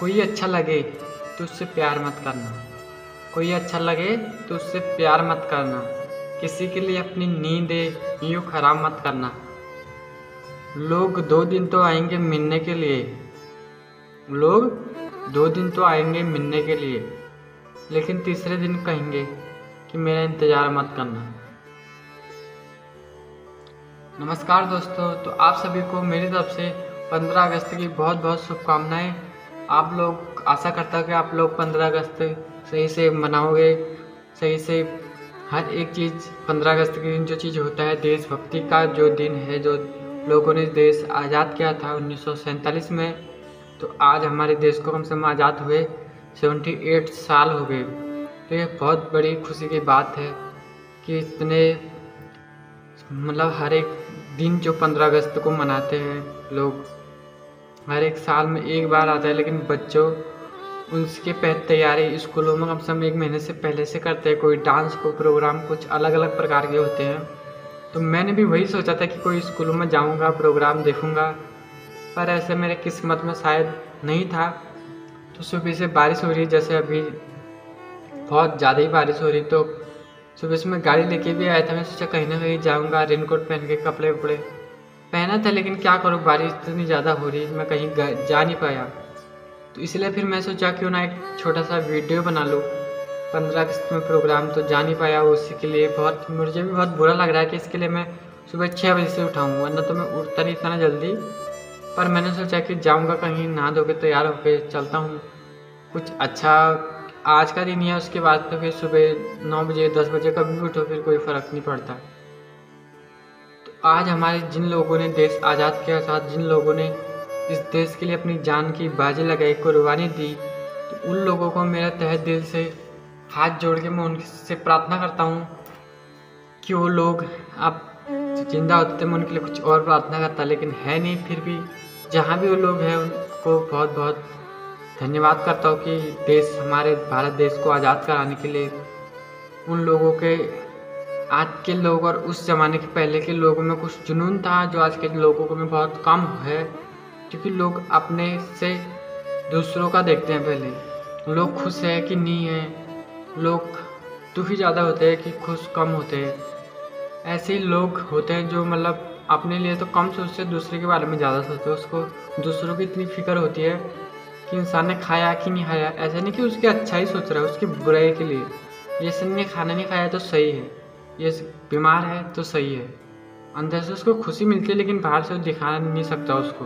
कोई अच्छा लगे तो उससे प्यार मत करना। कोई अच्छा लगे तो उससे प्यार मत करना। किसी के लिए अपनी नींदें यूँ खराब मत करना। लोग 2 दिन तो आएंगे मिलने के लिए। लोग 2 दिन तो आएंगे मिलने के लिए, लेकिन तीसरे दिन कहेंगे कि मेरा इंतज़ार मत करना। नमस्कार दोस्तों, तो आप सभी को मेरी तरफ से 15 अगस्त की बहुत बहुत शुभकामनाएं। आप लोग, आशा करता हूँ कि आप लोग 15 अगस्त सही से मनाओगे, सही से हर एक चीज़। 15 अगस्त के दिन जो चीज़ होता है, देशभक्ति का जो दिन है, जो लोगों ने देश आज़ाद किया था 1947 में, तो आज हमारे देश को कम से कम आज़ाद हुए 78 साल हो गए। तो ये बहुत बड़ी खुशी की बात है कि इतने हर एक दिन जो 15 अगस्त को मनाते हैं लोग, हर एक साल में एक बार आता है, लेकिन बच्चों उसके तैयारी स्कूलों में कम से कम 1 महीने से पहले से करते हैं। कोई डांस, कोई प्रोग्राम, कुछ अलग अलग प्रकार के होते हैं। तो मैंने भी वही सोचा था कि कोई स्कूलों में जाऊंगा, प्रोग्राम देखूंगा, पर ऐसे मेरे किस्मत में शायद नहीं था। तो सुबह से बारिश हो रही, जैसे अभी बहुत ज़्यादा ही बारिश हो रही, तो सुबह से मैं गाड़ी लेके भी आया था। मैं सोचा कहीं ना कहीं जाऊंगा, रेनकोट पहन के, कपड़े वपड़े पहना था, लेकिन क्या करूँ, बारिश इतनी ज़्यादा हो रही, मैं कहीं जा नहीं पाया। तो इसलिए फिर मैं सोचा क्यों ना एक छोटा सा वीडियो बना लूँ। 15 अगस्त में प्रोग्राम तो जा नहीं पाया, उसी के लिए मुझे भी बहुत बुरा लग रहा है कि इसके लिए मैं सुबह 6 बजे से उठाऊँ, वरना तो मैं उठता नहीं इतना जल्दी। पर मैंने सोचा कि जाऊँगा कहीं, नहा धो के तैयार होकर चलता हूँ, कुछ अच्छा आज का दिन है। उसके बाद तो फिर सुबह 9 बजे 10 बजे कभी भी उठो, फिर कोई फ़र्क नहीं पड़ता। तो आज हमारे जिन लोगों ने देश आज़ाद किया था, जिन लोगों ने इस देश के लिए अपनी जान की बाजी लगाई, कुर्बानी दी, तो उन लोगों को मेरा तहे दिल से हाथ जोड़ के मैं उनसे प्रार्थना करता हूँ कि वो लोग अब जिंदा होते थे, मैं उनके लिए कुछ और प्रार्थना करता, लेकिन है नहीं। फिर भी जहाँ भी वो लोग हैं, उनको बहुत बहुत धन्यवाद करता हूँ कि हमारे भारत देश को आज़ाद कराने के लिए उन लोगों के, आज के लोग और उस ज़माने के पहले के लोगों में कुछ जुनून था जो आज के लोगों में बहुत कम है। क्योंकि लोग अपने से दूसरों का देखते हैं पहले, लोग खुश है कि नहीं है, लोग दुखी ज़्यादा होते हैं कि खुश कम होते हैं। ऐसे ही लोग होते हैं जो अपने लिए तो कम सोचते, दूसरे के बारे में ज़्यादा सोचते हैं। उसको दूसरों की इतनी फिक्र होती है कि इंसान ने खाया कि नहीं खाया। ऐसा नहीं कि उसकी अच्छा ही सोच रहा है, उसकी बुराई के लिए। ये ने खाना नहीं खाया तो सही है, ये बीमार है तो सही है, अंदर से उसको खुशी मिलती है, लेकिन बाहर से वो दिखा नहीं सकता उसको,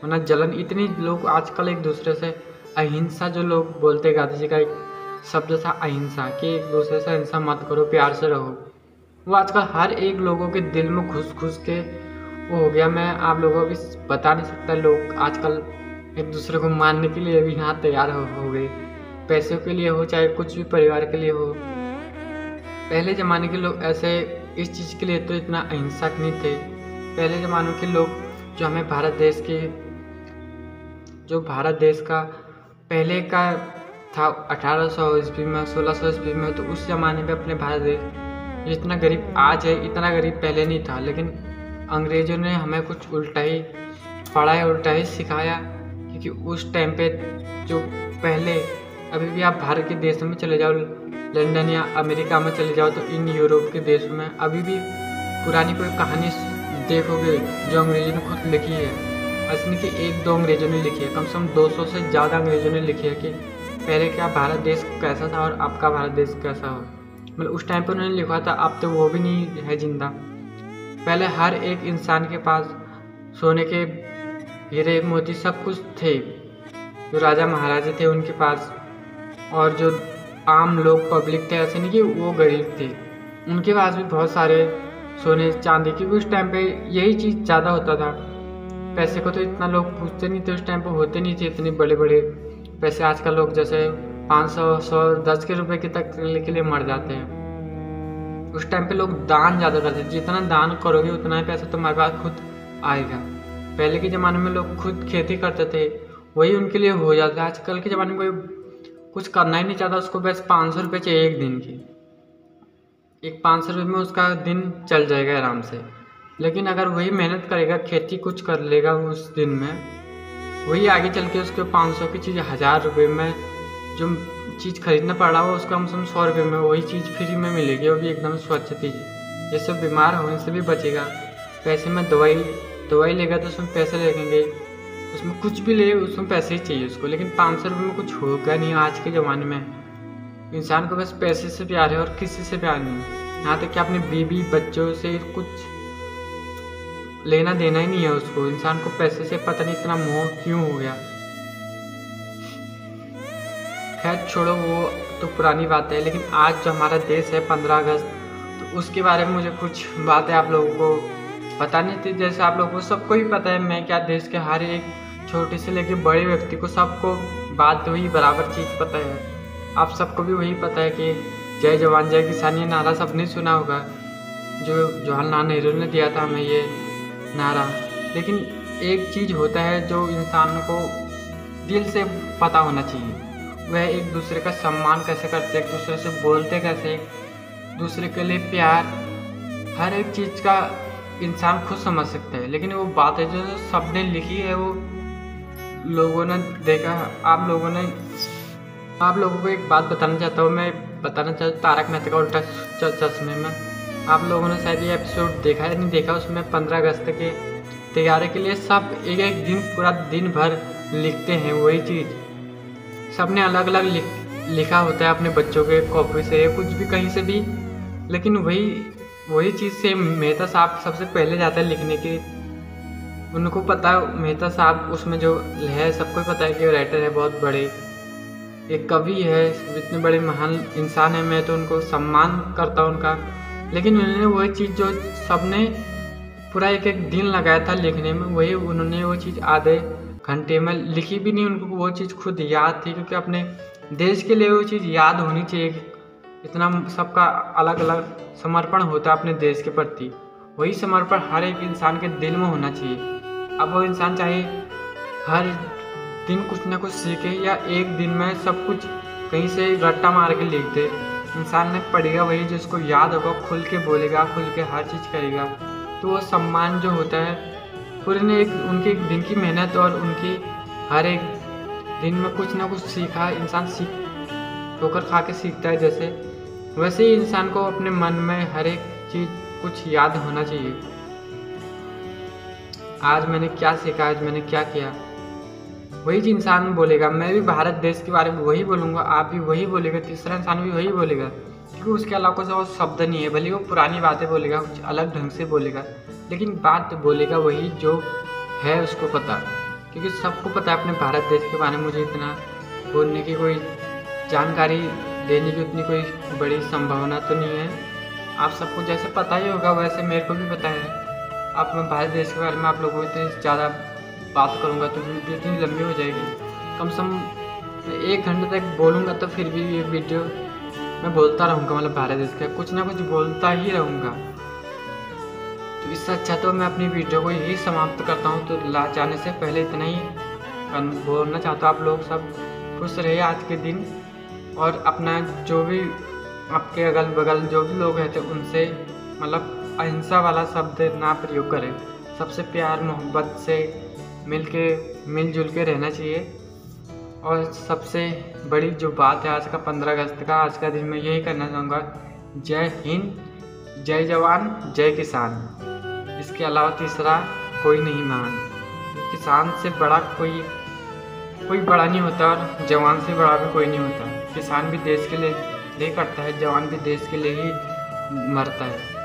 वरना जलन। इतनी लोग आजकल एक दूसरे से अहिंसा, जो लोग बोलते, गांधी जी का एक शब्द था अहिंसा, कि एक दूसरे से हिंसा मत करो, प्यार से रहो, वो आजकल हर एक लोगों के दिल में घुस घुस के वो हो गया। मैं आप लोगों को भी बता नहीं सकता, लोग आजकल एक दूसरे को मारने के लिए भी यहाँ तैयार हो गए, पैसों के लिए हो चाहे कुछ भी, परिवार के लिए हो। पहले ज़माने के लोग ऐसे इस चीज़ के लिए तो इतना अहिंसक नहीं थे। पहले ज़माने के लोग जो हमें भारत देश के, जो भारत देश का पहले का था 1800 ईस्वी में, 1600 ईस्वी में, तो उस ज़माने में अपने भारत देश जितना गरीब आज है, इतना गरीब पहले नहीं था। लेकिन अंग्रेज़ों ने हमें कुछ उल्टा ही पढ़ाया, उल्टा ही सिखाया। क्योंकि उस टाइम पे जो पहले, अभी भी आप भारत के देशों में चले जाओ, लंदन या अमेरिका में चले जाओ, तो इन यूरोप के देशों में अभी भी पुरानी कोई कहानी देखोगे जो अंग्रेज़ों ने खुद लिखी है। ऐसा नहीं कि 1-2 अंग्रेज़ों ने लिखी है, कम से कम 200 से ज़्यादा अंग्रेज़ों ने लिखी है कि पहले क्या भारत देश कैसा था और अब का भारत देश कैसा हो। उस टाइम पर उन्होंने लिखा था, अब तो वो भी नहीं है जिंदा। पहले हर एक इंसान के पास सोने के हीरे मोती सब कुछ थे, जो राजा महाराजे थे उनके पास, और जो आम लोग पब्लिक थे, ऐसे नहीं कि वो गरीब थे, उनके पास भी बहुत सारे सोने चांदी की। उस टाइम पे यही चीज़ ज़्यादा होता था। पैसे को तो इतना लोग पूछते नहीं थे, उस टाइम पे होते नहीं थे इतने बड़े बड़े पैसे। आजकल लोग जैसे 500, 100, 10 के रुपए के तक के लिए मर जाते हैं। उस टाइम पे लोग दान ज़्यादा करते थे, जितना दान करोगे उतना ही पैसा तुम्हारे पास खुद आएगा। पहले के ज़माने में लोग खुद खेती करते थे, वही उनके लिए हो जाता है। आजकल के ज़माने में कोई कुछ करना ही नहीं चाहता, उसको बस 500 रुपये चाहिए एक दिन की। एक 500 रुपये में उसका दिन चल जाएगा आराम से। लेकिन अगर वही मेहनत करेगा, खेती कुछ कर लेगा उस दिन में, वही आगे चल के उसके 500 की चीज़ 1000 रुपये में जो चीज़ खरीदना पड़ रहा हो उसको कम से कम 100 रुपये में वही चीज़ फ्री में मिलेगी, वो भी एकदम स्वच्छ चीज़। जैसे बीमार होने से भी बचेगा। पैसे में दवाई लेगा तो उसमें पैसे लगेंगे, उसमें कुछ भी ले उसमें पैसे ही चाहिए उसको, लेकिन 500 रुपये में कुछ होगा नहीं आज के ज़माने में। इंसान को बस पैसे से प्यार है और किसी से प्यार नहीं। यहाँ तक कि अपने बीवी बच्चों से कुछ लेना देना ही नहीं है उसको। इंसान को पैसे से पता नहीं इतना मोह क्यों हो गया। खैर छोड़ो, वो तो पुरानी बात है। लेकिन आज जो हमारा देश है 15 अगस्त, तो उसके बारे में मुझे कुछ बातें आप लोगों को बतानी थी। जैसे आप लोगों को सबको ही पता है, मैं क्या, देश के हर एक छोटे से लेकर बड़े व्यक्ति को सबको बात वही बराबर चीज़ पता है। आप सबको भी वही पता है कि जय जवान जय किसान, ये नारा सबने सुना होगा, जो जवाहरलाल नेहरू ने दिया था हमें ये नारा। लेकिन एक चीज़ होता है जो इंसान को दिल से पता होना चाहिए, वह एक दूसरे का सम्मान कैसे करते, एक दूसरे से बोलते कैसे, दूसरे के लिए प्यार, हर एक चीज़ का इंसान खुद समझ सकता है। लेकिन वो बात है जो सबने लिखी है, वो लोगों ने देखा। आप लोगों को एक बात बताना चाहता हूँ, मैं बताना चाहता हूँ तारक मेहता का उल्टा चश्मे में। आप लोगों ने शायद ये एपिसोड देखा है नहीं देखा, उसमें 15 अगस्त के तैयारी के लिए सब एक एक दिन पूरा दिन भर लिखते हैं। वही चीज़ सबने अलग अलग लिखा होता है अपने बच्चों के कॉपी से या कुछ भी कहीं से भी, लेकिन वही चीज़ से मेहता साहब सबसे पहले जाता है लिखने की। उनको पता है मेहता साहब उसमें जो है, सबको पता है कि राइटर है, बहुत बड़े एक कवि है, इतने बड़े महान इंसान है। मैं तो उनको सम्मान करता हूँ उनका। लेकिन उन्होंने वही चीज़ जो सबने पूरा एक एक दिन लगाया था लिखने में, वही उन्होंने वो चीज़ आधे घंटे में लिखी भी नहीं। उनको वो चीज़ खुद याद थी, क्योंकि अपने देश के लिए वो चीज़ याद होनी चाहिए। इतना सबका अलग अलग समर्पण होता है अपने देश के प्रति, वही समर्पण हर एक इंसान के दिल में होना चाहिए। अब वो इंसान चाहे हर दिन कुछ ना कुछ सीखे या एक दिन में सब कुछ कहीं से रट्टा मार के लिख दे, इंसान ने पढ़ेगा वही जिसको याद होगा, खुल के बोलेगा, खुल के हर चीज़ करेगा, तो वो सम्मान जो होता है पूरे ने उनके एक दिन की मेहनत और उनकी हर एक दिन में कुछ ना कुछ सीखा। इंसान ठोकर खा के सीखता है, जैसे वैसे ही इंसान को अपने मन में हर एक चीज़ कुछ याद होना चाहिए। आज मैंने क्या सीखा, आज मैंने क्या किया, वही जो इंसान बोलेगा। मैं भी भारत देश के बारे में वही बोलूँगा, आप भी वही बोलेगा, तीसरा इंसान भी वही बोलेगा, क्योंकि उसके अलावा कुछ और शब्द नहीं है। भले वो पुरानी बातें बोलेगा, कुछ अलग ढंग से बोलेगा, लेकिन बात बोलेगा वही जो है उसको पता। क्योंकि सबको पता है अपने भारत देश के बारे में। मुझे इतना बोलने की कोई जानकारी देने की उतनी कोई बड़ी संभावना तो नहीं है। आप सबको जैसे पता ही होगा वैसे मेरे को भी पता है। अब मैं भारत देश के बारे में आप लोगों को इतनी ज़्यादा बात करूँगा तो वीडियो इतनी लंबी हो जाएगी। कम से कम 1 घंटे तक बोलूँगा तो फिर भी ये वीडियो मैं बोलता रहूँगा, मतलब भारत देश का कुछ ना कुछ बोलता ही रहूँगा। तो इससे अच्छा तो मैं अपनी वीडियो को यही समाप्त करता हूँ। तो जाने से पहले इतना ही बोलना चाहता हूँ, आप लोग सब खुश रहिए आज के दिन, और अपना जो भी आपके अगल बगल जो भी लोग रहते हैं उनसे मतलब अहिंसा वाला शब्द ना प्रयोग करें। सबसे प्यार मोहब्बत से मिलजुल के रहना चाहिए। और सबसे बड़ी जो बात है आज का 15 अगस्त का, आज का दिन मैं यही करना चाहूँगा, जय हिंद, जय जवान, जय किसान। इसके अलावा तीसरा कोई नहीं महान। किसान से बड़ा कोई बड़ा नहीं होता और जवान से बड़ा भी कोई नहीं होता। किसान भी देश के लिए करता है, जवान भी देश के लिए ही मरता है।